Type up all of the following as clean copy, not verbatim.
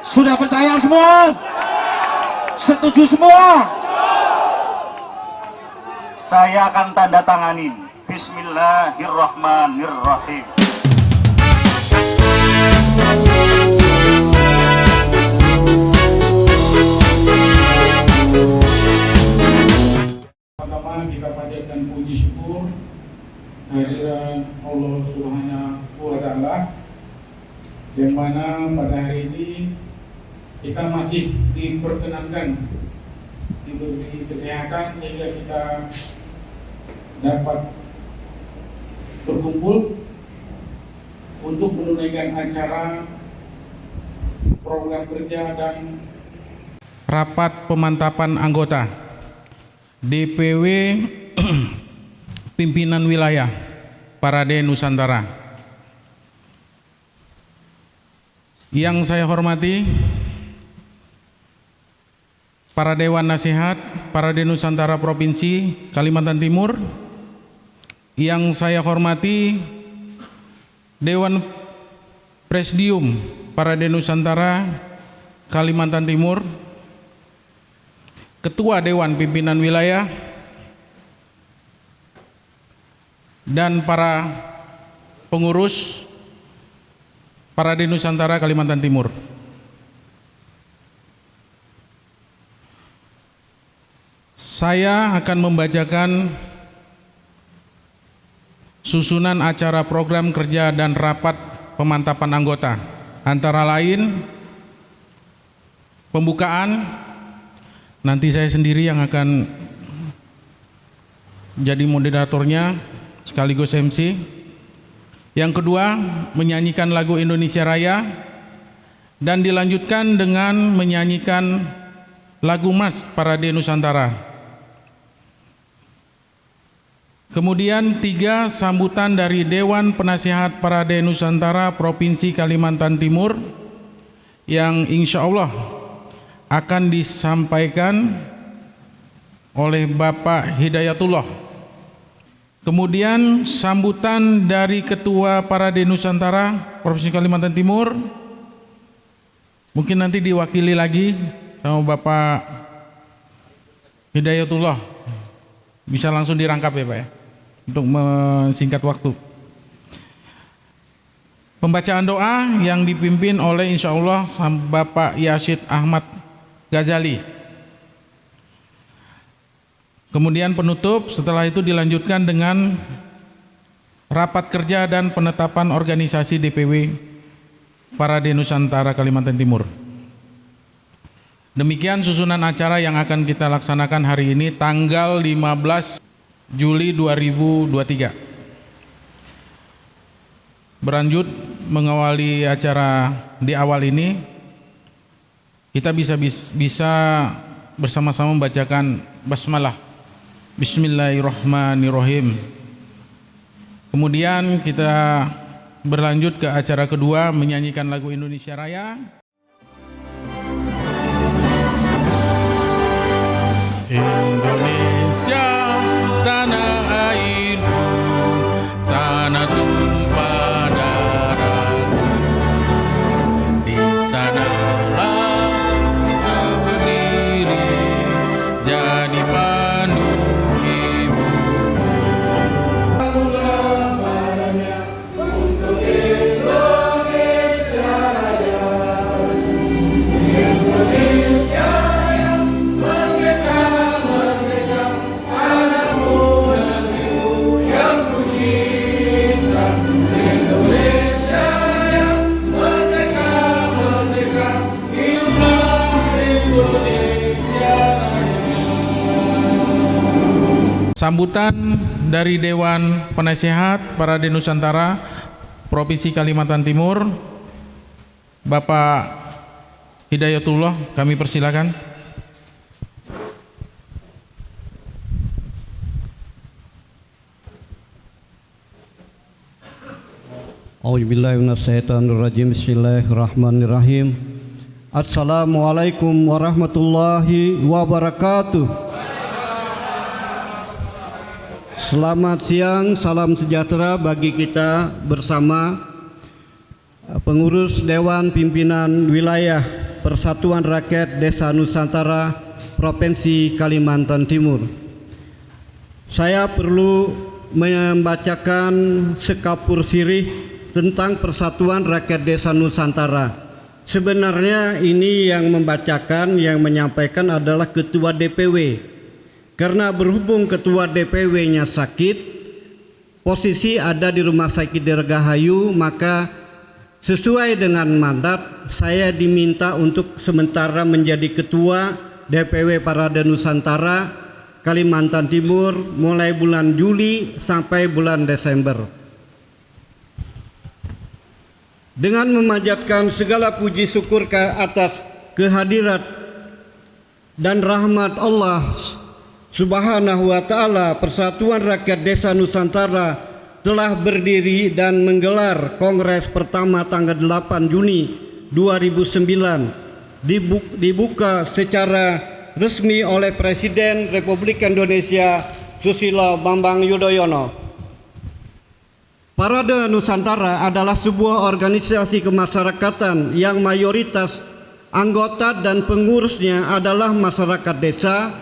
Sudah percaya semua? Setuju semua? Saya akan tanda tangani. Bismillahirrahmanirrahim. Pertama kita panjatkan puji syukur kehadiran Allah Subhanahu wa Ta'ala, yang mana pada hari ini kita masih diperkenankan diberi kesehatan sehingga kita dapat berkumpul untuk menunaikan acara program kerja dan rapat pemantapan anggota DPW pimpinan wilayah Parade Nusantara. Yang saya hormati para Dewan Nasihat Parade Nusantara Provinsi Kalimantan Timur, yang saya hormati Dewan Presidium Parade Nusantara Kalimantan Timur, Ketua Dewan Pimpinan Wilayah, dan para pengurus Parade Nusantara Kalimantan Timur. Saya akan membacakan susunan acara program kerja dan rapat pemantapan anggota, antara lain pembukaan. Nanti saya sendiri yang akan jadi moderatornya sekaligus MC. Yang kedua, menyanyikan lagu Indonesia Raya dan dilanjutkan dengan menyanyikan lagu Mas Parade Nusantara. Kemudian 3, sambutan dari Dewan Penasihat Parade Nusantara Provinsi Kalimantan Timur yang insya Allah akan disampaikan oleh Bapak Hidayatullah. Kemudian sambutan dari Ketua Parade Nusantara Provinsi Kalimantan Timur, mungkin nanti diwakili lagi sama Bapak Hidayatullah. Bisa langsung dirangkap ya Pak ya, untuk mensingkat waktu. Pembacaan doa yang dipimpin oleh insya Allah Bapak Yasid Ahmad Ghazali. Kemudian penutup, setelah itu dilanjutkan dengan rapat kerja dan penetapan organisasi DPW Parade Nusantara Kalimantan Timur. Demikian susunan acara yang akan kita laksanakan hari ini tanggal 15 Juli 2023. Berlanjut mengawali acara di awal ini, kita bisa bersama-sama membacakan basmalah, Bismillahirrahmanirrahim. Kemudian kita berlanjut ke acara kedua, menyanyikan lagu Indonesia Raya. Indonesia tanah airku, tanah tumpah darahku, di sanalah kita berdiri jadi pandu ibu. Bangunlah badannya untuk Indonesia Raya, Indonesia yang merdeka, merdeka, anakku negeriku yang ku cinta. Indonesia yang merdeka, merdeka, hiduplah Indonesia Raya. Sambutan dari Dewan Penasehat Parade Nusantara Provinsi Kalimantan Timur, Bapak Hidayatullah, kami persilakan. A'udzubillahiminasyaitonirrajim. Bismillahirrahmanirrahim. Assalamualaikum warahmatullahi wabarakatuh. Selamat siang, salam sejahtera bagi kita bersama pengurus Dewan Pimpinan Wilayah Persatuan Rakyat Desa Nusantara Provinsi Kalimantan Timur. Saya perlu membacakan sekapur sirih tentang Persatuan Rakyat Desa Nusantara. Sebenarnya ini yang membacakan, yang menyampaikan adalah Ketua DPW. Karena berhubung Ketua DPW-nya sakit, posisi ada di Rumah Sakit Dirgahayu, maka sesuai dengan mandat saya diminta untuk sementara menjadi Ketua DPW Parade Nusantara Kalimantan Timur mulai bulan Juli sampai bulan Desember. Dengan memanjatkan segala puji syukur ke atas kehadirat dan rahmat Allah Subhanahu wa taala, Persatuan Rakyat Desa Nusantara telah berdiri dan menggelar kongres pertama tanggal 8 Juni 2009, dibuka secara resmi oleh Presiden Republik Indonesia Susilo Bambang Yudhoyono. Parade Nusantara adalah sebuah organisasi kemasyarakatan yang mayoritas anggota dan pengurusnya adalah masyarakat desa,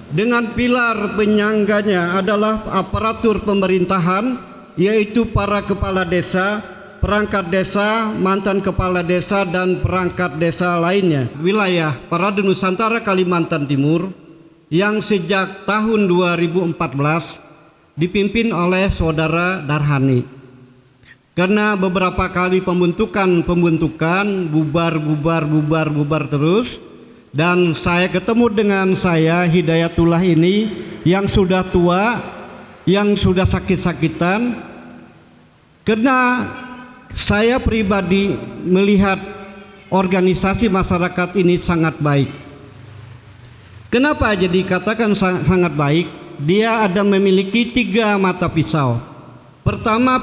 dengan pilar penyangganya adalah aparatur pemerintahan, yaitu para kepala desa, perangkat desa, mantan kepala desa, dan perangkat desa lainnya. Wilayah Parade Nusantara Kalimantan Timur yang sejak tahun 2014 dipimpin oleh Saudara Darhani. Karena beberapa kali pembentukan bubar terus, dan saya ketemu dengan saya Hidayatullah ini yang sudah tua, yang sudah sakit-sakitan. Karena saya pribadi melihat organisasi masyarakat ini sangat baik. Kenapa jadi katakan sangat baik? Dia ada memiliki 3 mata pisau.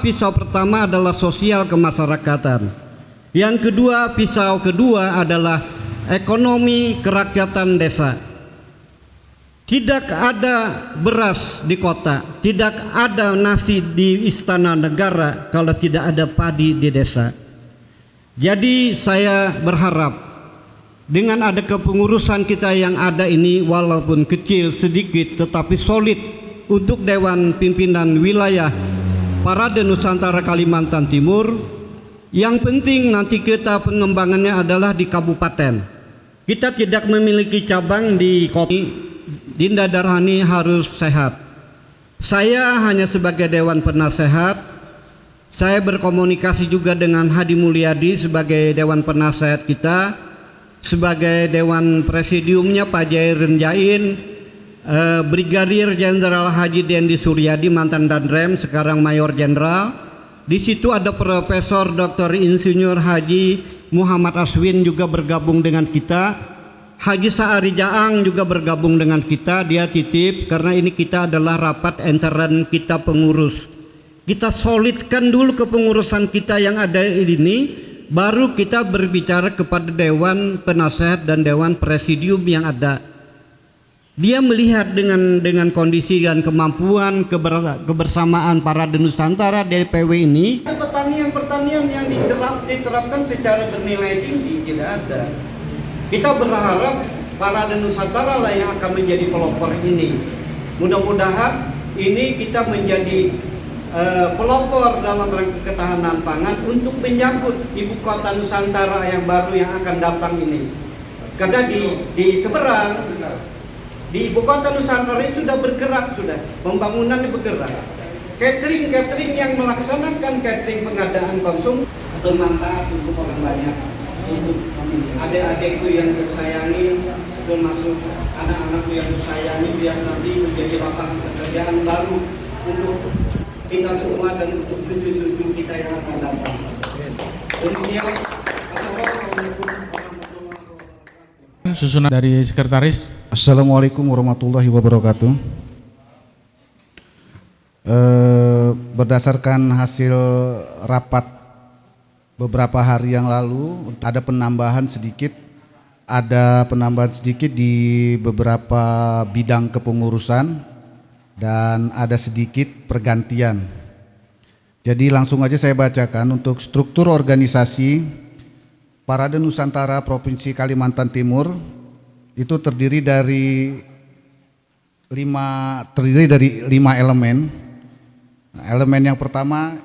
Pisau pertama adalah sosial kemasyarakatan. Yang kedua, pisau kedua adalah ekonomi kerakyatan desa. Tidak ada beras di kota, tidak ada nasi di istana negara kalau tidak ada padi di desa. Jadi saya berharap dengan ada kepengurusan kita yang ada ini, walaupun kecil sedikit tetapi solid, untuk Dewan Pimpinan Wilayah Parade Nusantara Kalimantan Timur, yang penting nanti kita pengembangannya adalah di kabupaten. Kita tidak memiliki cabang di kota. Dinda Darhani harus sehat. Saya hanya sebagai Dewan Penasehat. Saya berkomunikasi juga dengan Hadi Mulyadi sebagai Dewan Penasehat kita, sebagai Dewan Presidiumnya Pak Jair Renjain, Brigadir Jenderal Haji Dendi Suryadi, mantan Danrem, sekarang Mayor Jenderal. Di situ ada Profesor Dr. Insinyur Haji Muhammad Aswin juga bergabung dengan kita. Haji Sa'ari Jaang juga bergabung dengan kita, dia titip karena ini kita adalah rapat intern kita pengurus. Kita solidkan dulu kepengurusan kita yang ada ini, baru kita berbicara kepada Dewan Penasehat dan Dewan Presidium yang ada. Dia melihat dengan kondisi dan kemampuan kebersamaan Parade Nusantara DPW ini. Pertanian yang diterapkan secara bernilai tinggi tidak ada. Kita berharap Parade Nusantara lah yang akan menjadi pelopor ini. Mudah-mudahan ini kita menjadi pelopor dalam rangka ketahanan pangan untuk menyambut ibu kota Nusantara yang baru yang akan datang ini. Karena di seberang, di ibu kota Nusantara ini sudah bergerak, sudah pembangunan bergerak. Catering yang melaksanakan catering pengadaan konsum bermanfaat untuk orang banyak. Adik-adikku yang tersayangi, termasuk anak-anakku yang tersayangi, biar nanti menjadi lapangan pekerjaan baru untuk kita semua dan untuk cucu-cucu kita yang akan datang. Demikian, assalamualaikum warahmatullahi wabarakatuh. Susunan dari Sekretaris. Assalamualaikum warahmatullahi wabarakatuh. Berdasarkan hasil rapat beberapa hari yang lalu, ada penambahan sedikit di beberapa bidang kepengurusan dan ada sedikit pergantian. Jadi langsung aja saya bacakan untuk struktur organisasi Parade Nusantara Provinsi Kalimantan Timur itu terdiri dari 5 elemen. Elemen yang pertama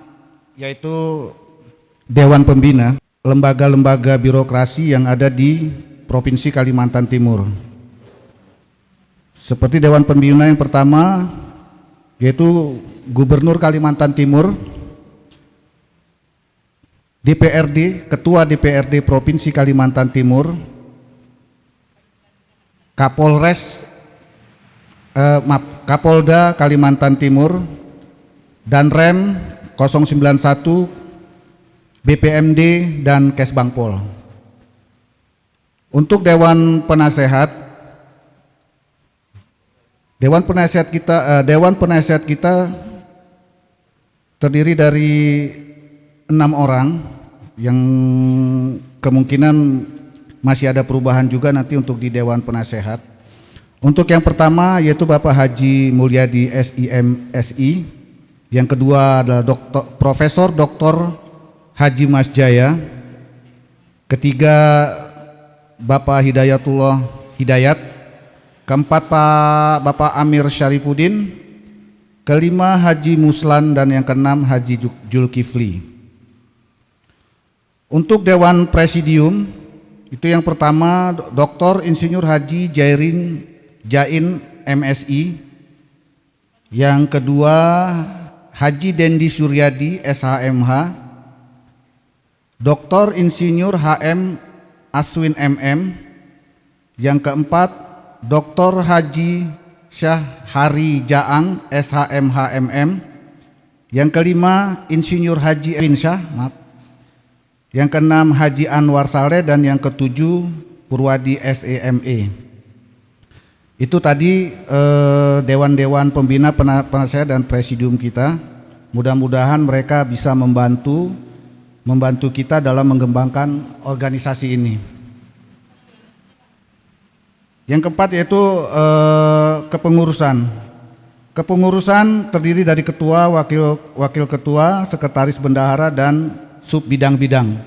yaitu Dewan Pembina, lembaga-lembaga birokrasi yang ada di Provinsi Kalimantan Timur. Seperti Dewan Pembina yang pertama yaitu Gubernur Kalimantan Timur, DPRD, Ketua DPRD Provinsi Kalimantan Timur, Kapolda Kalimantan Timur, Danrem 091, BPMD dan Kesbangpol. Untuk Dewan Penasehat kita terdiri dari 6 orang yang kemungkinan masih ada perubahan juga nanti untuk di Dewan Penasehat. Untuk yang pertama yaitu Bapak Haji Mulyadi SIMSI, yang kedua adalah Profesor Dr. Haji Mas Jaya, ketiga Bapak Hidayatullah Hidayat, keempat Bapak Amir Syarifuddin, kelima Haji Muslan, dan yang keenam Haji Julkifli. Untuk Dewan Presidium itu yang pertama Dr. Insinyur Haji Jain MSI, yang kedua Haji Dendi Suryadi SHMH, Dr. Insinyur HM Aswin MM, yang keempat Dr. Haji Syahari Jaang SHMH MM, yang kelima Insinyur Haji Erinsyah, yang keenam Haji Anwar Saleh, dan yang ketujuh Purwadi SEME. Itu tadi dewan-dewan pembina, penasehat dan presidium kita. Mudah-mudahan mereka bisa membantu kita dalam mengembangkan organisasi ini. Yang keempat yaitu kepengurusan. Kepengurusan terdiri dari ketua, wakil ketua, sekretaris bendahara, dan sub bidang-bidang.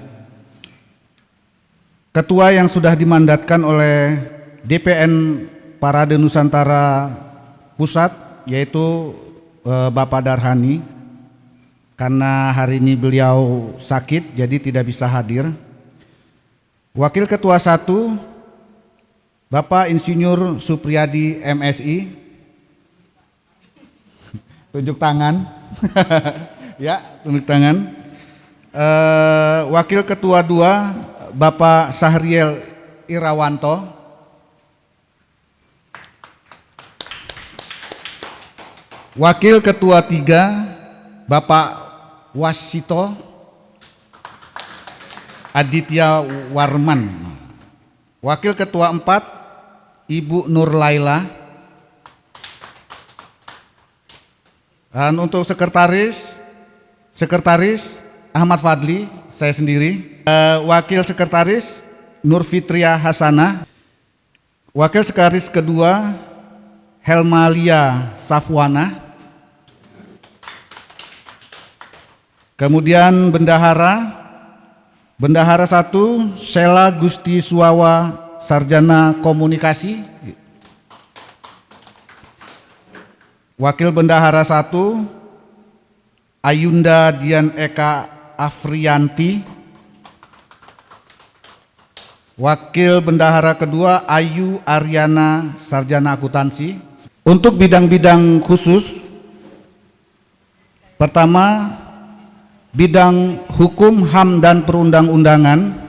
Ketua yang sudah dimandatkan oleh DPN Parade Nusantara Pusat yaitu Bapak Darhani, karena hari ini beliau sakit jadi tidak bisa hadir. Wakil Ketua 1 Bapak Insinyur Supriyadi MSI, tunjuk tangan. Ya, tunjuk tangan. Wakil Ketua 2 Bapak Sahriel Irawanto, Wakil Ketua 3 Bapak Wasito Aditya Warman, Wakil Ketua 4 Ibu Nur Laila, dan untuk sekretaris Ahmad Fadli, saya sendiri. Wakil sekretaris Nur Fitria Hasanah, wakil sekretaris kedua Helmalia Safwana, kemudian bendahara 1 Sheila Gusti Suwawa, sarjana komunikasi. Wakil bendahara 1 Ayunda Dian Eka Afrianti, wakil bendahara kedua Ayu Aryana, sarjana akuntansi. Untuk bidang-bidang khusus, pertama bidang hukum, HAM dan perundang-undangan.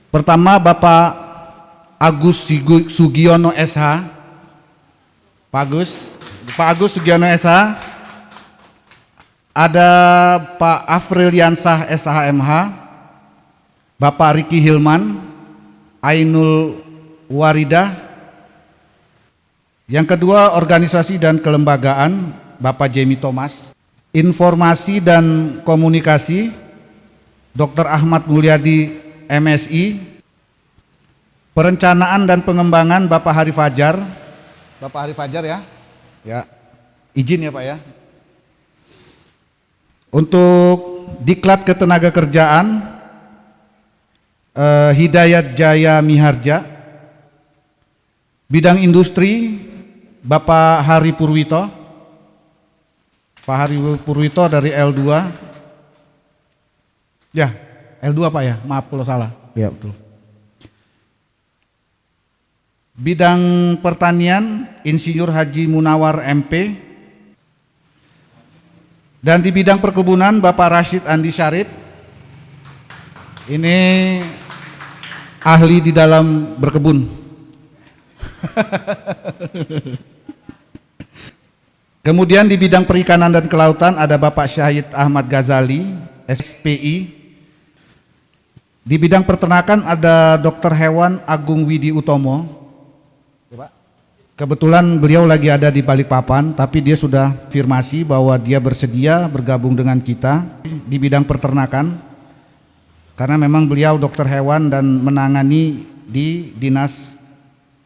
Pertama Bapak Agus Sugiono SH. Pak Agus Sugiono SH. Ada Pak Afriliansah SHMH, Bapak Riki Hilman, Ainul Waridah. Yang kedua organisasi dan kelembagaan, Bapak Jamie Thomas. Informasi dan komunikasi, Dr. Ahmad Mulyadi MSI. Perencanaan dan pengembangan, Bapak Hari Fajar. Bapak Hari Fajar ya. Ya. Izin ya Pak ya. Untuk Diklat Ketenagakerjaan, Hidayat Jaya Miharja. Bidang industri Bapak Hari Purwito. Pak Hari Purwito dari L2. Ya, L2 Pak ya, maaf kalau salah. Ya betul. Bidang pertanian Insinyur Haji Munawar MP. Dan di bidang perkebunan Bapak Rashid Andi Syarif. Ini ahli di dalam berkebun. Kemudian di bidang perikanan dan kelautan ada Bapak Syahid Ahmad Ghazali, SPI. Di bidang peternakan ada Dr. Hewan Agung Widi Utomo. Kebetulan beliau lagi ada di Balikpapan, tapi dia sudah firmasi bahwa dia bersedia bergabung dengan kita di bidang peternakan. Karena memang beliau dokter hewan dan menangani di Dinas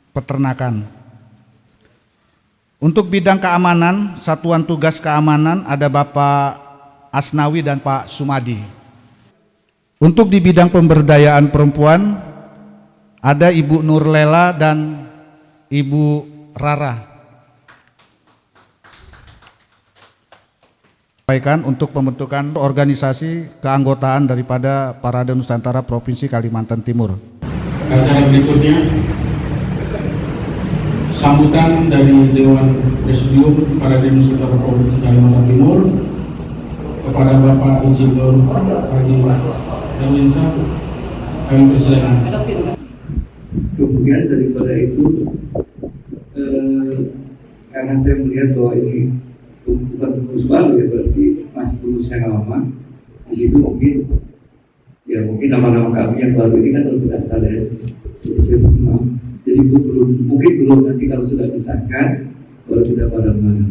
Peternakan. Untuk bidang keamanan, Satuan Tugas Keamanan ada Bapak Asnawi dan Pak Sumadi. Untuk di bidang pemberdayaan perempuan ada Ibu Nurlela dan Ibu Rara. Untuk pembentukan organisasi keanggotaan daripada Parade Nusantara Provinsi Kalimantan Timur. Acara berikutnya sambutan dari Dewan Presidium Parade Nusantara Provinsi Kalimantan Timur kepada Bapak Insinyur Haji Darwinsyah. Kami persilakan. Kemudian daripada itu, karena saya melihat bahwa ini bukan pengurus baru ya, berarti masih pengurus yang lama. Di situ mungkin nama-nama kami yang baru ini kan belum terdaftar ya. Jadi mungkin belum, nanti kalau sudah disahkan baru kita bareng-bareng.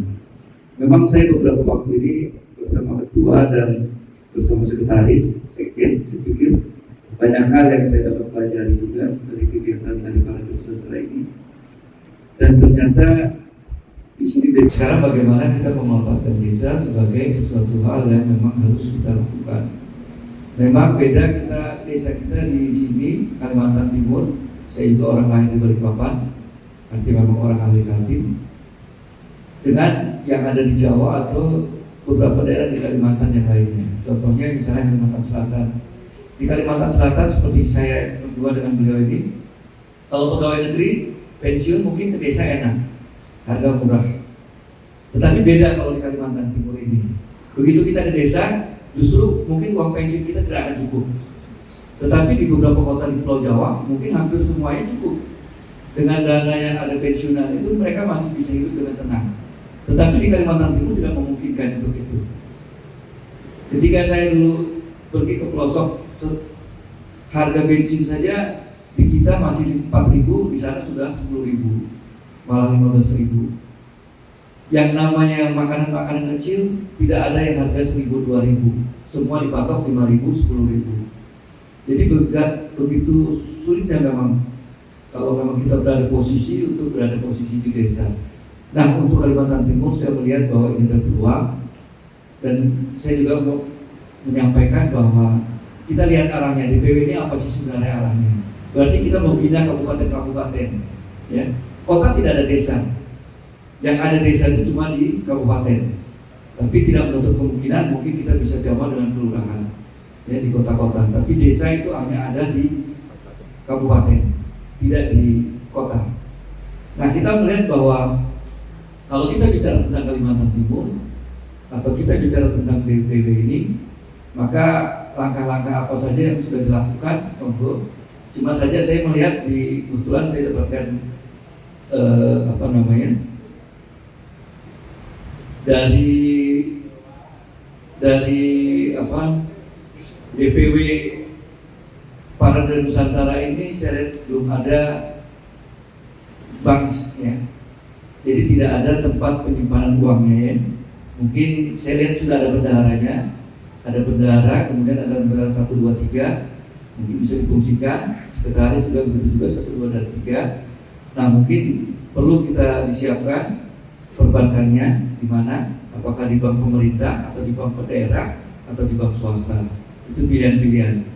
Memang saya beberapa waktu ini bersama ketua dan bersama sekretaris sekjen, saya pikir banyak hal yang saya dapat pelajari juga dari kegiatan dari Parade Nusantara ini. Dan ternyata di sini sekarang bagaimana kita memanfaatkan desa sebagai sesuatu hal yang memang harus kita lakukan. Memang beda desa kita di sini Kalimantan Timur. Saya juga orang lahir di Balikpapan, artinya memang orang ahli Kaltim. Dengan yang ada di Jawa atau beberapa daerah di Kalimantan yang lainnya. Contohnya misalnya Kalimantan Selatan. Di Kalimantan Selatan seperti saya berdua dengan beliau ini, kalau pegawai negeri pensiun mungkin ke desa enak, harga murah. Tetapi beda kalau di Kalimantan Timur ini. Begitu kita ke desa, justru mungkin uang pensiun kita tidak akan cukup. Tetapi di beberapa kota di Pulau Jawa mungkin hampir semuanya cukup. Dengan dana yang ada pensiunan itu mereka masih bisa hidup dengan tenang. Tetapi di Kalimantan Timur tidak memungkinkan untuk itu. Ketika saya dulu pergi ke pelosok, harga bensin saja di kita masih 4.000, di sana sudah 10.000, malah 15.000. Yang namanya makanan-makanan kecil tidak ada yang harga 1.000, 2.000, semua dipatok 5.000, 10.000. Jadi begitu sulitnya memang kalau memang kita berada posisi di desa. Nah, untuk Kalimantan Timur saya melihat bahwa ini ada peluang, dan saya juga mau menyampaikan bahwa kita lihat arahnya, DPW ini apa sih sebenarnya arahnya. Berarti kita membina kabupaten-kabupaten, ya. Kota tidak ada desa, yang ada desa itu cuma di kabupaten. Tapi tidak menutup kemungkinan mungkin kita bisa jaman dengan kelurahan, ya, di kota-kota. Tapi desa itu hanya ada di kabupaten, tidak di kota. Nah, kita melihat bahwa kalau kita bicara tentang Kalimantan Timur atau kita bicara tentang DPW ini, maka langkah-langkah apa saja yang sudah dilakukan, monggo. Cuma saja saya melihat kebetulan saya dapatkan dari DPW Parade Nusantara ini saya lihat belum ada bank, ya. Jadi tidak ada tempat penyimpanan uangnya, ya. Mungkin saya lihat sudah ada bendaharanya, ada bendahara, kemudian ada bendahara 1, 2, 3, mungkin bisa difungsikan. Sekretaris juga begitu juga 1, 2, dan 3. Nah, mungkin perlu kita disiapkan perbankannya di mana, apakah di bank pemerintah atau di bank daerah atau di bank swasta. Itu pilihan-pilihan.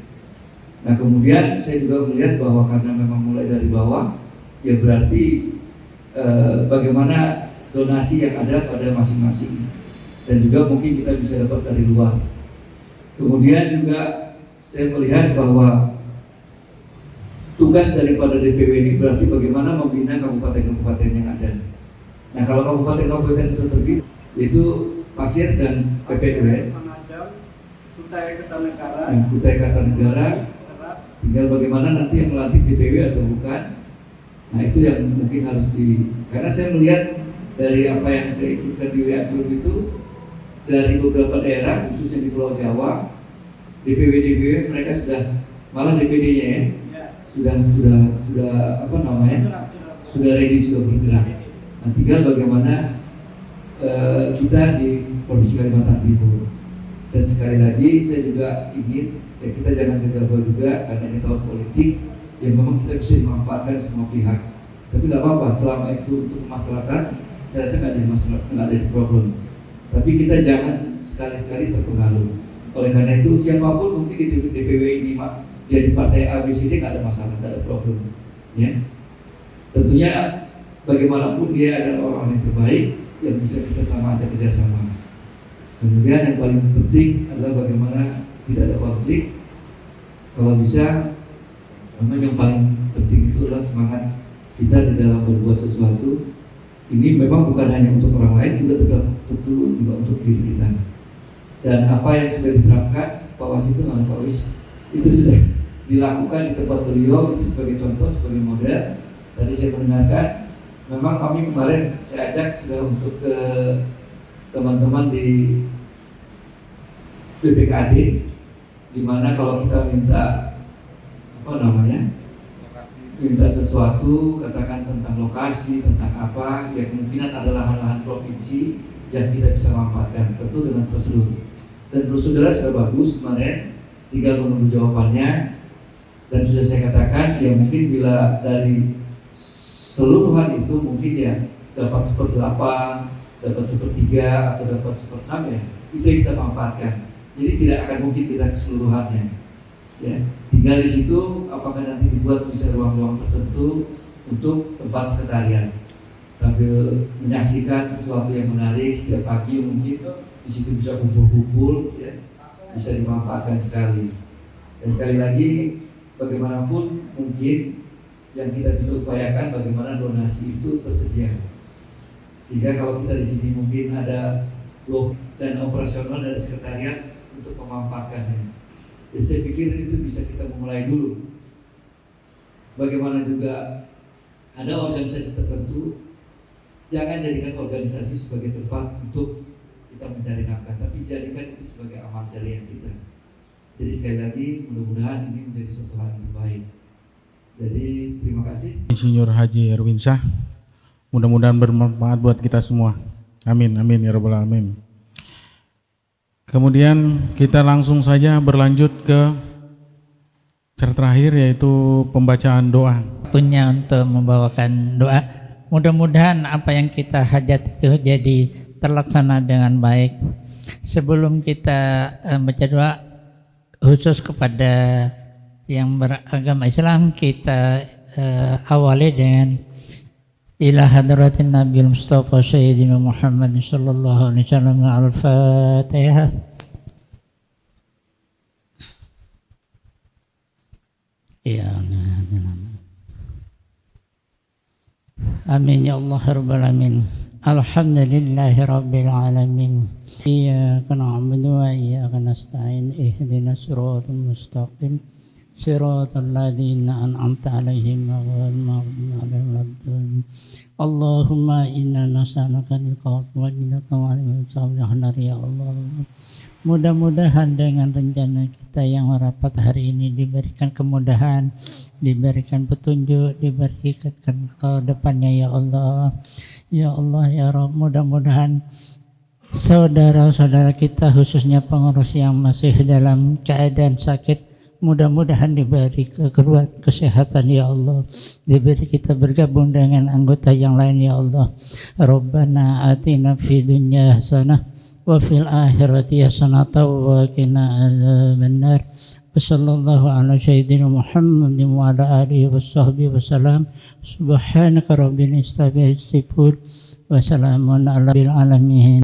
Nah kemudian saya juga melihat bahwa karena memang mulai dari bawah, ya berarti bagaimana donasi yang ada pada masing-masing, dan juga mungkin kita bisa dapat dari luar. Kemudian juga saya melihat bahwa tugas daripada DPW ini berarti bagaimana membina kabupaten-kabupaten yang ada. Nah kalau kabupaten-kabupaten itu terdiri yaitu Pasir dan PPW, Kutai Kartanegara, tinggal bagaimana nanti yang melantik DPW atau bukan. Nah itu yang mungkin harus karena saya melihat dari apa yang saya ikutkan di WA Group itu, dari beberapa daerah khususnya di Pulau Jawa, DPW mereka sudah, malah DPD-nya ya, sudah ready, sudah bergerak. Nah tinggal bagaimana kita di Provinsi Kalimantan Timur. Dan sekali lagi saya juga ingin ya, kita jangan gegabah juga, karena ini tahun politik yang memang kita bisa memanfaatkan semua pihak. Tapi nggak apa-apa, selama itu untuk kemaslahatan, saya rasa nggak ada masalah, nggak ada problem. Tapi kita jangan sekali-sekali terpengaruh. Oleh karena itu siapapun mungkin di DPW ini jadi partai A, B, C, D nggak ada masalah, nggak ada problem. Ya, tentunya bagaimanapun dia adalah orang yang terbaik yang bisa kita sama aja kerjasama. Kemudian yang paling penting adalah bagaimana tidak ada konflik. Kalau bisa, memang yang paling penting itu adalah semangat kita di dalam berbuat sesuatu. Ini memang bukan hanya untuk orang lain, juga tetap tentu juga untuk diri kita. Dan apa yang sudah diterapkan Pak Wis itu, Pak Wis itu sudah dilakukan di tempat beliau, itu sebagai contoh, sebagai model. Tadi saya mendengarkan, memang kami kemarin saya ajak sudah untuk ke teman-teman di BPKD, di mana kalau kita minta minta sesuatu, katakan tentang lokasi, tentang apa, ya kemungkinan ada lahan-lahan provinsi yang kita bisa manfaatkan, tentu dengan prosedur. Dan prosedurnya sudah bagus kemarin, tinggal menunggu jawabannya. Dan sudah saya katakan, ya mungkin bila dari seluruhan itu mungkin ya dapat 1/8, dapat 1/3 atau dapat 1/6 ya, itu yang kita manfaatkan. Jadi tidak akan mungkin kita keseluruhannya. Ya, tinggal di situ apakah nanti dibuat bisa ruang-ruang tertentu untuk tempat sekretariat sambil menyaksikan sesuatu yang menarik setiap pagi, mungkin di situ bisa kumpul-kumpul, ya, bisa dimanfaatkan sekali. Dan sekali lagi bagaimanapun mungkin yang kita bisa upayakan bagaimana donasi itu tersedia. Sehingga kalau kita di sini mungkin ada dan operasional dari sekretariat untuk memanfaatkannya. Jadi saya pikir itu bisa kita memulai dulu. Bagaimana juga ada organisasi tertentu, jangan jadikan organisasi sebagai tempat untuk kita mencari nafkah, tapi jadikan itu sebagai amal jariah kita. Jadi sekali lagi mudah-mudahan ini menjadi suatu hal yang terbaik. Jadi terima kasih. Insinyur Haji Erwinsyah, mudah-mudahan bermanfaat buat kita semua. Amin, amin ya rabbal alamin. Kemudian kita langsung saja berlanjut ke cara terakhir, yaitu pembacaan doa. Waktunya untuk membawakan doa. Mudah-mudahan apa yang kita hajat itu jadi terlaksana dengan baik. Sebelum kita baca doa khusus kepada yang beragama Islam, kita awali dengan ila hadratin Nabi Mustafa Sayyidina Muhammad sallallahu alaihi wasallam. Al-Fatihah. Ya amin ya Allah rabbal alamin. Alhamdulillahi rabbil alamin. Iyyaka na'budu wa iyyaka nasta'in. Ihdinas siratal mustaqim. Siratal ladzina an'amta 'alaihim ghairil maghdubi 'alaihim waladdallin. Allahumma inna nas'aluka al-qawla wal qawla ya Allah. Mudah-mudahan dengan rencana kita yang rapat hari ini diberikan kemudahan, diberikan petunjuk, diberikan ke depannya ya Allah. Ya Allah ya Rabb, mudah-mudahan saudara-saudara kita khususnya pengurus yang masih dalam keadaan sakit, mudah-mudahan diberi kesehatan ya Allah, diberi kita bergabung dengan anggota yang lain ya Allah. Rabbana atina fid dunya hasanah wa fil akhirati hasanah wa qina adzabannar. Wassallallahu ala sayyidina Muhammad wa ala alihi washabbihi wasallam. Subhanaka rabbil izzati amma yasifun wa salamun ala alamin.